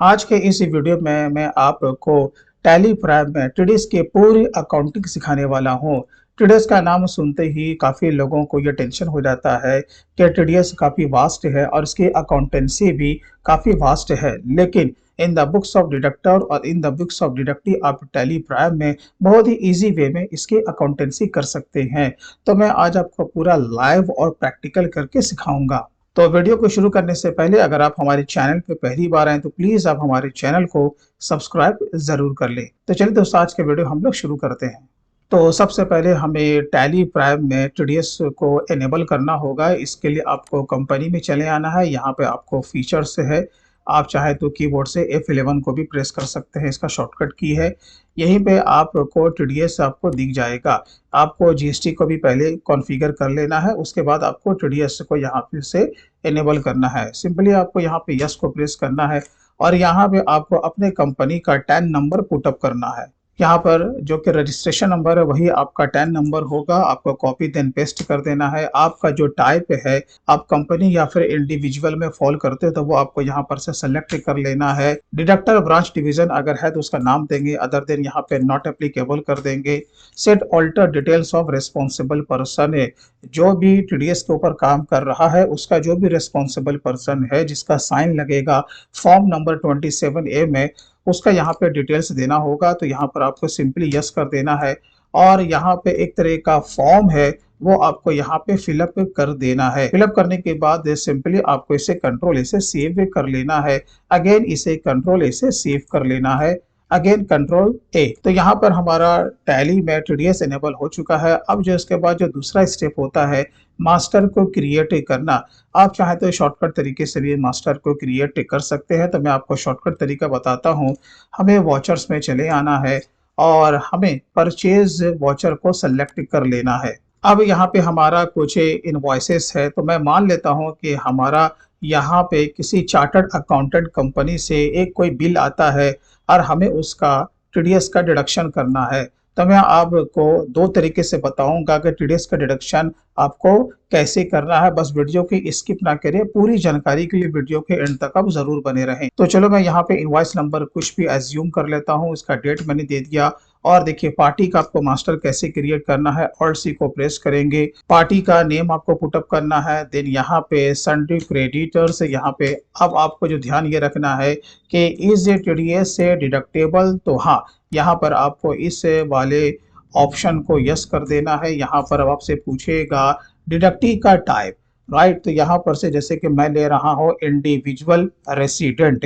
आज के इस वीडियो में मैं आपको टैली प्राइम में टीडीएस की पूरी अकाउंटिंग सिखाने वाला हूँ। टीडीएस का नाम सुनते ही काफ़ी लोगों को ये टेंशन हो जाता है कि टीडीएस काफ़ी वास्ट है और इसकी अकाउंटेंसी भी काफ़ी वास्ट है। लेकिन in the books of deductor और in the books of deductive आप टैली प्राइम में बहुत ही ईजी वे में इसकी अकाउंटेंसी कर सकते हैं। तो मैं आज आपको पूरा लाइव और प्रैक्टिकल करके सिखाऊंगा। तो वीडियो को शुरू करने से पहले अगर आप हमारे चैनल पे पहली बार आए तो प्लीज आप हमारे चैनल को सब्सक्राइब जरूर कर लें। तो चलिए दोस्तों, आज के वीडियो हम लोग शुरू करते हैं। तो सबसे पहले हमें टैली प्राइम में टीडीएस को इनेबल करना होगा। इसके लिए आपको कंपनी में चले आना है। यहाँ पे आपको फीचर्स है, आप चाहे तो कीबोर्ड से F11 को भी प्रेस कर सकते हैं, इसका शॉर्टकट की है। यहीं पे आपको टीडीएस आपको दिख जाएगा। आपको जीएसटी को भी पहले कॉन्फ़िगर कर लेना है, उसके बाद आपको टीडीएस को यहाँ पे से इनेबल करना है। सिंपली आपको यहाँ पे यस को प्रेस करना है और यहाँ पे आपको अपने कंपनी का टैन नंबर पुटअप करना है। यहाँ पर जो कि रजिस्ट्रेशन नंबर है वही आपका टैन नंबर होगा। आपको कॉपी देन पेस्ट कर देना है। आपका जो टाइप है, आप कंपनी या फिर इंडिविजुअल में फॉल करते हो तो वो आपको यहाँ पर से सेलेक्ट कर लेना है। डिडक्टर ब्रांच डिवीजन अगर है तो उसका नाम देंगे, अदर देन यहाँ पे नॉट एप्लीकेबल कर देंगे। Set alter details of responsible person है, जो भी टीडीएस के ऊपर काम कर रहा है उसका जो भी रिस्पॉन्सिबल पर्सन है जिसका साइन लगेगा फॉर्म नंबर 27A में, उसका यहाँ पे डिटेल्स देना होगा। तो यहाँ पर आपको सिंपली यस कर देना है और यहाँ पे एक तरह का फॉर्म है वो आपको यहाँ पे फिलअप कर देना है। फिलअप करने के बाद सिंपली आपको इसे कंट्रोल से सेव कर लेना है। अगेन इसे कंट्रोल से सेव कर लेना है। अगेन कंट्रोल ए। तो यहाँ पर हमारा टैली में टीडीएस इनेबल हो चुका है। अब जो इसके बाद जो दूसरा स्टेप होता है मास्टर को क्रिएट करना, आप चाहे तो शॉर्टकट तरीके से भी मास्टर को क्रिएट कर सकते हैं। तो मैं आपको शॉर्टकट तरीका बताता हूँ। हमें वॉचर्स में चले आना है और हमें परचेज वॉचर को सेलेक्ट कर लेना है। अब यहाँ पे हमारा कुछ इनवॉइसेस है, तो मैं मान लेता हूँ कि हमारा यहाँ पे किसी चार्टर्ड अकाउंटेंट कंपनी से एक कोई बिल आता है और हमें उसका टीडीएस का डिडक्शन करना है। तो मैं आपको दो तरीके से बताऊंगा कि टीडीएस का डिडक्शन आपको कैसे करना है। बस वीडियो की स्किप ना करें, पूरी जानकारी के लिए वीडियो के एंड तक आप जरूर बने रहें। तो चलो मैं यहाँ पे इनवॉइस नंबर कुछ भी एज्यूम कर लेता हूँ, इसका डेट मैंने दे दिया। और देखिए पार्टी का आपको मास्टर कैसे क्रिएट करना है, ऑल्ट सी को प्रेस करेंगे। पार्टी का नेम आपको पुटअप करना है। देन यहाँ पे सन्ड्री क्रेडिटर्स, यहाँ पे अब आपको जो ध्यान ये रखना है कि इज टीडीएस से डिडक्टेबल, तो हाँ यहाँ पर आपको इस वाले ऑप्शन को यस कर देना है। यहाँ पर अब आपसे पूछेगा डिडक्टिव का टाइप, राइट। तो यहाँ पर से जैसे कि मैं ले रहा हूँ इंडिविजुअल रेसिडेंट,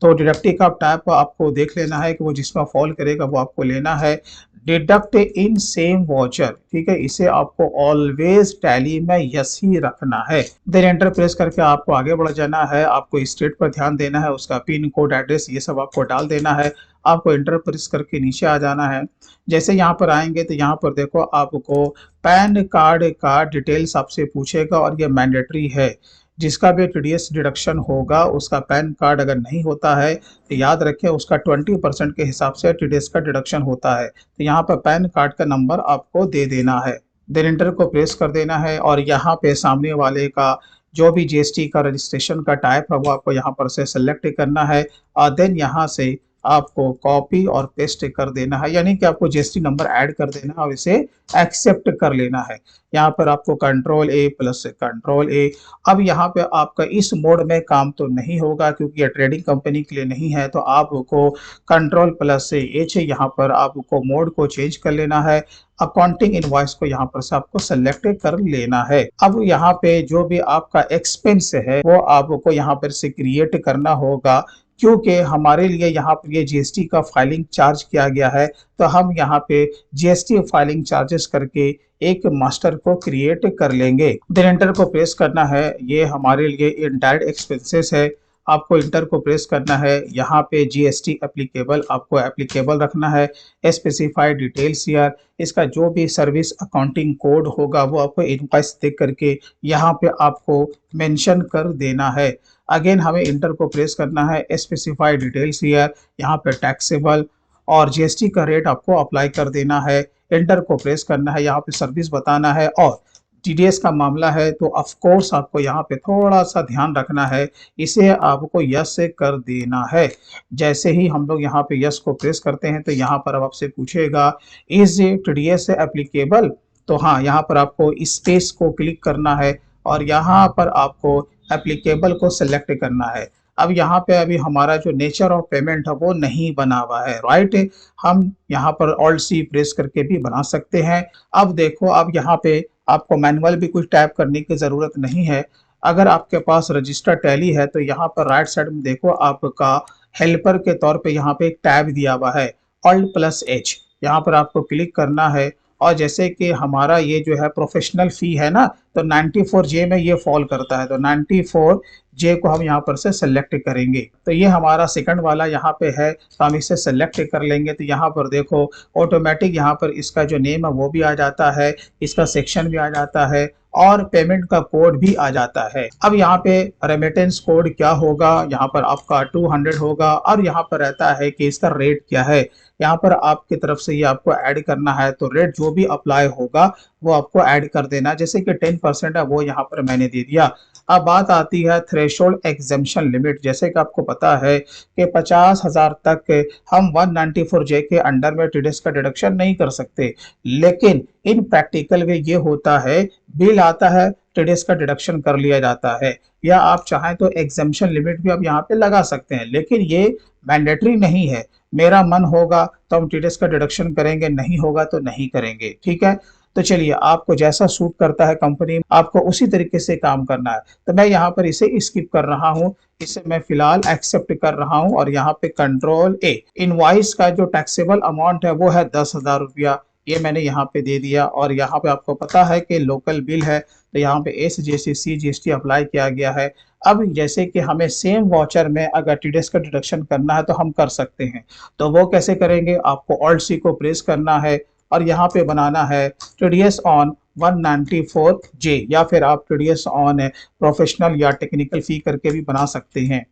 तो डिडक्टिव का टाइप आपको देख लेना है कि वो जिसमें फॉल करेगा वो आपको लेना है। डिडक्ट इन सेम वॉचर, ठीक है, इसे आपको ऑलवेज टैली में यस ही रखना है। देन एंटर प्रेस करके आपको आगे बढ़ जाना है। आपको स्टेट पर ध्यान देना है, उसका पिन कोड एड्रेस ये सब आपको डाल देना है। आपको एंटर प्रेस करके नीचे आ जाना है। जैसे यहाँ पर आएंगे तो यहाँ पर देखो आपको पैन कार्ड का डिटेल्स आपसे पूछेगा और ये मैंडेटरी है। जिसका भी टीडीएस डिडक्शन होगा उसका पैन कार्ड अगर नहीं होता है तो याद रखें उसका 20% के हिसाब से टीडीएस का डिडक्शन होता है। तो यहाँ पर पैन कार्ड का नंबर आपको दे देना है। देन एंटर को प्रेस कर देना है और यहाँ पे सामने वाले का जो भी जीएसटी का रजिस्ट्रेशन का टाइप है वो आपको यहाँ पर से सेलेक्ट करना है और देन यहाँ से आपको कॉपी और पेस्ट कर देना है, यानी कि आपको जीएसटी नंबर ऐड कर देना है और इसे एक्सेप्ट कर लेना है। यहाँ पर आपको कंट्रोल ए प्लस कंट्रोल ए। अब यहाँ पे आपका इस मोड में काम तो नहीं होगा क्योंकि ये ट्रेडिंग कंपनी के लिए नहीं है, तो आपको कंट्रोल प्लस एच यहाँ पर आपको मोड को चेंज कर लेना है। अकाउंटिंग इनवॉइस को यहाँ पर से आपको सेलेक्ट कर लेना है। अब यहाँ पे जो भी आपका एक्सपेंस है वो आपको यहाँ पर से क्रिएट करना होगा, क्योंकि हमारे लिए यहाँ पर ये जीएसटी का फाइलिंग चार्ज किया गया है। तो हम यहाँ पे जीएसटी फाइलिंग चार्जेस करके एक मास्टर को क्रिएट कर लेंगे। देन एंटर को प्रेस करना है। ये हमारे लिए इनडायरेक्ट एक्सपेंसेस है, आपको इंटर को प्रेस करना है। यहाँ पे जीएसटी एप्लीकेबल आपको एप्लीकेबल रखना है। स्पेसिफाइड डिटेल्स हियर, इसका जो भी सर्विस अकाउंटिंग कोड होगा वो आपको इनवॉइस देख करके यहाँ पे आपको मेंशन कर देना है। अगेन हमें इंटर को प्रेस करना है। स्पेसिफाइड डिटेल्स हियर, यहाँ पे टैक्सेबल और जीएसटी का रेट आपको अप्लाई कर देना है। एंटर को प्रेस करना है, यहाँ पे सर्विस बताना है और टीडीएस का मामला है तो ऑफ कोर्स आपको यहाँ पे थोड़ा-सा ध्यान रखना है, इसे आपको यस से कर देना है। जैसे ही हम लोग यहाँ पे यस को प्रेस करते हैं तो यहाँ पर अब आपसे पूछेगा इज़ टीडीएस एप्लीकेबल? तो हाँ, यहाँ पर आपको स्पेस को क्लिक करना है और यहाँ पर आपको एप्लीकेबल को सेलेक्ट करना है। अब यहाँ पे अभी हमारा जो नेचर ऑफ पेमेंट है वो नहीं बना हुआ है, राइट? हम यहाँ पर ऑल्ट सी प्रेस करके भी बना सकते हैं। अब देखो, अब यहाँ पे आपको मैनुअल भी कुछ टाइप करने की ज़रूरत नहीं है। अगर आपके पास रजिस्टर टैली है तो यहाँ पर राइट साइड में देखो आपका हेल्पर के तौर पे यहाँ पे एक टैब दिया हुआ है, Alt+H। यहाँ पर आपको क्लिक करना है और जैसे कि हमारा ये जो है प्रोफेशनल फ़ी है ना, तो 94J में ये फॉल करता है, तो 94J को हम यहाँ पर से सेलेक्ट करेंगे। तो ये हमारा सेकंड वाला यहाँ पे है, तो हम इसे सेलेक्ट कर लेंगे। तो यहाँ पर देखो ऑटोमेटिक यहाँ पर इसका जो नेम है वो भी आ जाता है, इसका सेक्शन भी आ जाता है और पेमेंट का कोड भी आ जाता है। अब यहाँ पे रेमिटेंस कोड क्या होगा, यहाँ पर आपका 200 होगा और यहाँ पर रहता है कि इसका रेट क्या है। यहाँ पर आपकी तरफ से ये आपको ऐड करना है, तो रेट जो भी अप्लाई होगा वो आपको ऐड कर देना। जैसे कि 10% है वो यहाँ पर मैंने दे दिया। अब बात आती है थ्रेशोल्ड एग्जेम्पशन लिमिट। जैसे कि आपको पता है कि 50,000 तक हम 194J के अंडर में टीडीएस का डिडक्शन नहीं कर सकते, लेकिन इन प्रैक्टिकल वे ये होता है, बिल आता है, टीडीएस का डिडक्शन कर लिया जाता है। या आप चाहें तो एग्जेम्पशन लिमिट भी आप यहाँ पे लगा सकते हैं, लेकिन ये मैंडेटरी नहीं है। मेरा मन होगा तो हम टीडीएस का डिडक्शन करेंगे, नहीं होगा तो नहीं करेंगे, ठीक है? तो चलिए, आपको जैसा सूट करता है कंपनी, आपको उसी तरीके से काम करना है। तो मैं यहाँ पर इसे स्किप कर रहा हूँ, इसे मैं फिलहाल एक्सेप्ट कर रहा हूँ और यहाँ पे कंट्रोल ए। इनवॉइस का जो टैक्सेबल अमाउंट है वो है 10,000 रुपया, ये मैंने यहाँ पे दे दिया। और यहाँ पे आपको पता है कि लोकल बिल है, तो यहाँ पे एसजीएसटी सीजीएसटी अप्लाई किया गया है। अब जैसे कि हमें सेम वाउचर में अगर टीडीएस का डिडक्शन करना है तो हम कर सकते हैं। तो वो कैसे करेंगे, आपको ऑल्ट सी को प्रेस करना है और यहाँ पे बनाना है टीडीएस ऑन 194J, या फिर आप टीडीएस ऑन प्रोफेशनल या टेक्निकल फी करके भी बना सकते हैं।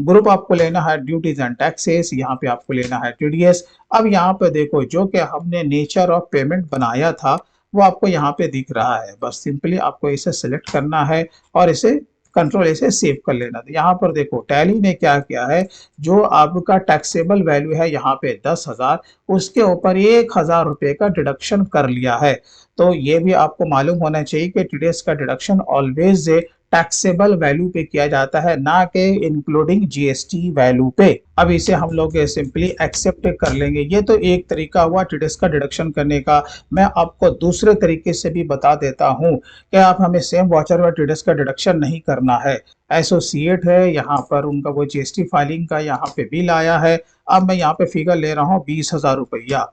ग्रुप आपको लेना है ड्यूटीज एंड टैक्सेस, यहाँ पे आपको लेना है टीडीएस। अब यहाँ पे देखो, जो कि हमने नेचर ऑफ पेमेंट बनाया था वो आपको यहाँ पे दिख रहा है। बस सिंपली आपको इसे सिलेक्ट करना है और इसे कंट्रोल ऐसे सेव कर लेना। तो यहाँ पर देखो टैली ने क्या किया है, जो आपका टैक्सेबल वैल्यू है यहाँ पे 10,000, उसके ऊपर 1,000 रुपये का डिडक्शन कर लिया है। तो ये भी आपको मालूम होना चाहिए कि टीडीएस का डिडक्शन ऑलवेज टैक्सेबल वैल्यू पे किया जाता है, ना कि इंक्लूडिंग जीएसटी वैल्यू पे। अब इसे हम लोग सिंपली एक्सेप्ट कर लेंगे। ये तो एक तरीका हुआ टीडीएस का डिडक्शन करने का। मैं आपको दूसरे तरीके से भी बता देता हूँ कि आप हमें सेम वाउचर में टीडीएस का डिडक्शन नहीं करना है। एसोसिएट है, यहाँ पर उनका वो जीएसटी फाइलिंग का यहाँ पे बिल आया है। अब मैं यहाँ पे फिगर ले रहा हूँ 20,000 रुपया।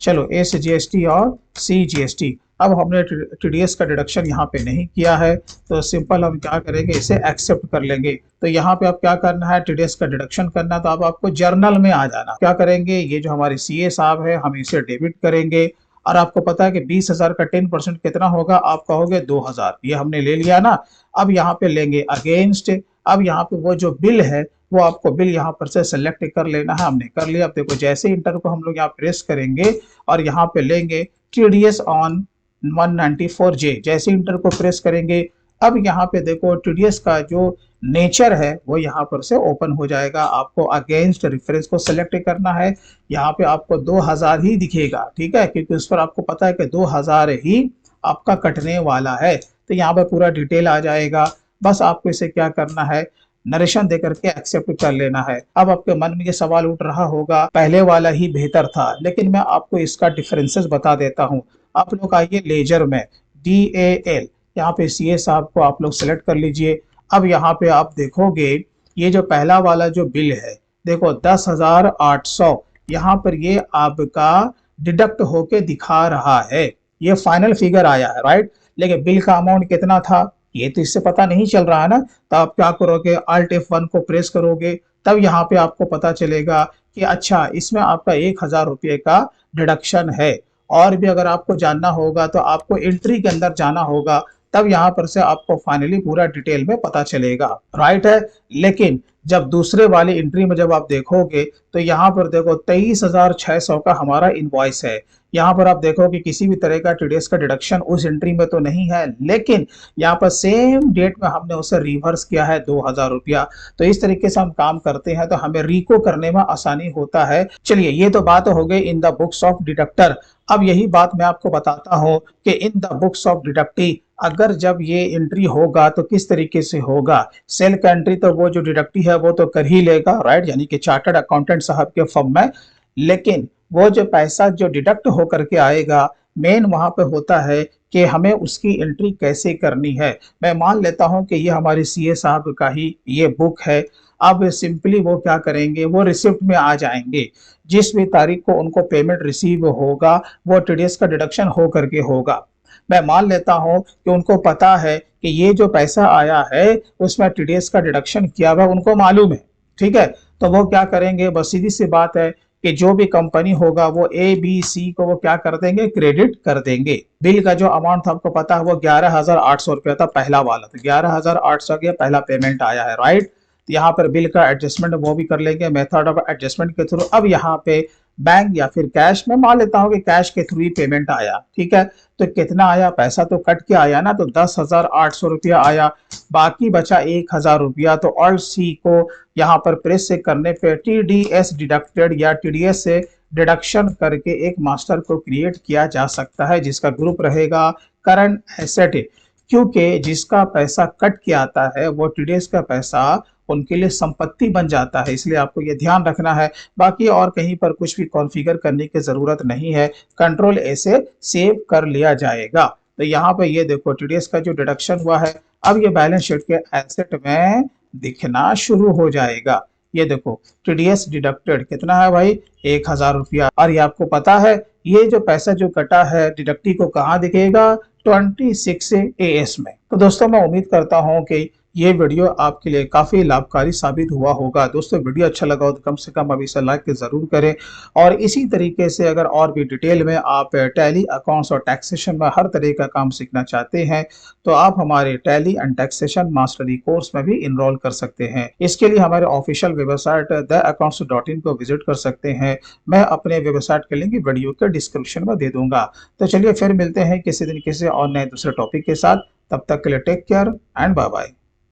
चलो, एस जीएसटी और सी जीएसटी। अब हमने टीडीएस का डिडक्शन यहाँ पे नहीं किया है, तो सिंपल हम क्या करेंगे, इसे एक्सेप्ट कर लेंगे। तो यहाँ पे आप क्या करना है, टीडीएस का डिडक्शन करना, तो अब आपको जर्नल में आ जाना। क्या करेंगे, ये जो हमारे सीए साहब है हम इसे डेबिट करेंगे और आपको पता है कि 20,000 का 10% कितना होगा, आप कहोगे 2,000। ये हमने ले लिया ना। अब यहाँ पे लेंगे अगेंस्ट। अब यहाँ पे वो जो बिल है वो आपको बिल यहाँ पर से सेलेक्ट कर लेना है, हमने कर लिया। अब देखो, जैसे इंटर को हम लोग यहाँ प्रेस करेंगे और यहाँ पे लेंगे टीडीएस ऑन 194J, जैसे इंटर को प्रेस करेंगे, अब यहाँ पे देखो टीडीएस का जो नेचर है वो यहाँ पर से ओपन हो जाएगा। आपको अगेंस्ट रेफरेंस को सेलेक्ट करना है, यहाँ पे आपको 2,000 ही दिखेगा, ठीक है, क्योंकि उस पर आपको पता है कि 2,000 ही आपका कटने वाला है। तो यहाँ पर पूरा डिटेल आ जाएगा। बस आपको इसे क्या करना है, नरेशन दे करके एक्सेप्ट कर लेना है। अब आपके मन में ये सवाल उठ रहा होगा, पहले वाला ही बेहतर था, लेकिन मैं आपको इसका डिफरेंसेस बता देता हूँ। आप लोग आइए लेजर में, DAL, यहाँ पे सीए साहब को आप लोग सेलेक्ट कर लीजिए। अब यहाँ पे आप देखोगे ये जो पहला वाला जो बिल है, देखो 10,800, यहाँ पर ये आपका डिडक्ट होके दिखा रहा है, ये फाइनल फिगर आया है, राइट? लेकिन बिल का अमाउंट कितना था ये तो इससे पता नहीं चल रहा है ना। तो आप क्या करोगे, Alt F1 को प्रेस करोगे, तब यहाँ पे आपको पता चलेगा कि अच्छा इसमें आपका 1,000 रुपये का डिडक्शन है। और भी अगर आपको जानना होगा तो आपको एंट्री के अंदर जाना होगा, तब यहाँ पर से आपको फाइनली पूरा डिटेल में पता चलेगा, राइट है। लेकिन जब दूसरे वाली एंट्री में जब आप देखोगे तो यहाँ पर देखो 23,600 का हमारा इनवॉइस है। यहाँ पर आप देखो कि किसी भी तरह का टीडीएस का डिडक्शन उस एंट्री में तो नहीं है, लेकिन यहाँ पर सेम डेट में हमने उसे रिवर्स किया है 2,000 रुपया। तो इस तरीके से हम काम करते हैं तो हमें रिको करने में आसानी होता है। चलिए, ये तो बात हो गई इन द बुक्स ऑफ डिडक्टर। अब यही बात मैं आपको बताता हूं कि इन द बुक्स ऑफ डिडक्टी अगर जब ये एंट्री होगा तो किस तरीके से होगा। सेल का एंट्री तो वो जो डिडक्टी है वो तो कर ही लेगा, राइट, यानी कि चार्टर्ड अकाउंटेंट साहब के फर्म में। लेकिन वो जो पैसा जो डिडक्ट होकर के आएगा, मेन वहां पे होता है कि हमें उसकी एंट्री कैसे करनी है। मैं मान लेता हूं कि ये हमारे सीए साहब का ही ये बुक है। अब सिंपली वो क्या करेंगे, वो रिसिप्ट में आ जाएंगे। जिस भी तारीख को उनको पेमेंट रिसीव होगा वो टीडीएस का डिडक्शन हो करके होगा। मैं मान लेता हूं कि उनको पता है कि ये जो पैसा आया है उसमें टीडीएस का डिडक्शन किया हुआ उनको मालूम है, ठीक है। तो वो क्या करेंगे, बस सीधी सी बात है कि जो भी कंपनी होगा वो ए बी सी को वो क्या कर देंगे, क्रेडिट कर देंगे। बिल का जो अमाउंट था आपको पता है वो 11,800 रुपया था, पहला वाला। तो 11,800 का पहला पेमेंट आया है, राइट। यहाँ पर बिल का एडजस्टमेंट वो भी कर लेंगे मेथड ऑफ एडजस्टमेंट के थ्रू। अब यहाँ पे बैंक या फिर कैश में मान लेता हूँ कि कैश के थ्रू ही पेमेंट आया, ठीक है। तो कितना आया, पैसा तो कट के आया ना, तो 10,800 रुपया आया। बाकी बचा 1,000 रुपया। तो ऑल्ट सी को यहाँ पर प्रेस से करने पे टीडीएस डिडक्टेड या टीडीएस से डिडक्शन करके एक मास्टर को क्रिएट किया जा सकता है जिसका ग्रुप रहेगा करंट एसेट। क्योंकि जिसका पैसा कट के आता है वो टीडीएस का पैसा उनके लिए संपत्ति बन जाता है, इसलिए आपको ये ध्यान रखना है। बाकी और कहीं पर कुछ भी कॉन्फ़िगर करने की जरूरत नहीं है, कंट्रोल ए से सेव कर लिया जाएगा। तो यहाँ पे ये देखो टीडीएस का जो डिडक्शन हुआ है अब ये बैलेंस शीट के एसेट में दिखना शुरू हो जाएगा। ये देखो टीडीएस डिडक्टेड कितना है भाई, 1,000 रुपया। और ये आपको पता है ये जो पैसा जो कटा है डिडक्टी को कहाँ दिखेगा, 26 एएस में। तो दोस्तों मैं उम्मीद करता हूँ कि ये वीडियो आपके लिए काफी लाभकारी साबित हुआ होगा। दोस्तों वीडियो अच्छा लगा हो तो कम से कम अभी इसे लाइक जरूर करें। और इसी तरीके से अगर और भी डिटेल में आप टैली अकाउंट्स और टैक्सेशन में हर तरह का काम सीखना चाहते हैं तो आप हमारे tally and taxation mastery course में भी इनरोल कर सकते हैं। इसके लिए हमारे ऑफिशियल वेबसाइट theaccounts.in को विजिट कर सकते हैं। मैं अपने वेबसाइट के लिंक वीडियो के डिस्क्रिप्शन में दे दूंगा। तो चलिए फिर मिलते हैं किसी दिन किसी और नए दूसरे टॉपिक के साथ। तब तक के लिए take care and bye bye.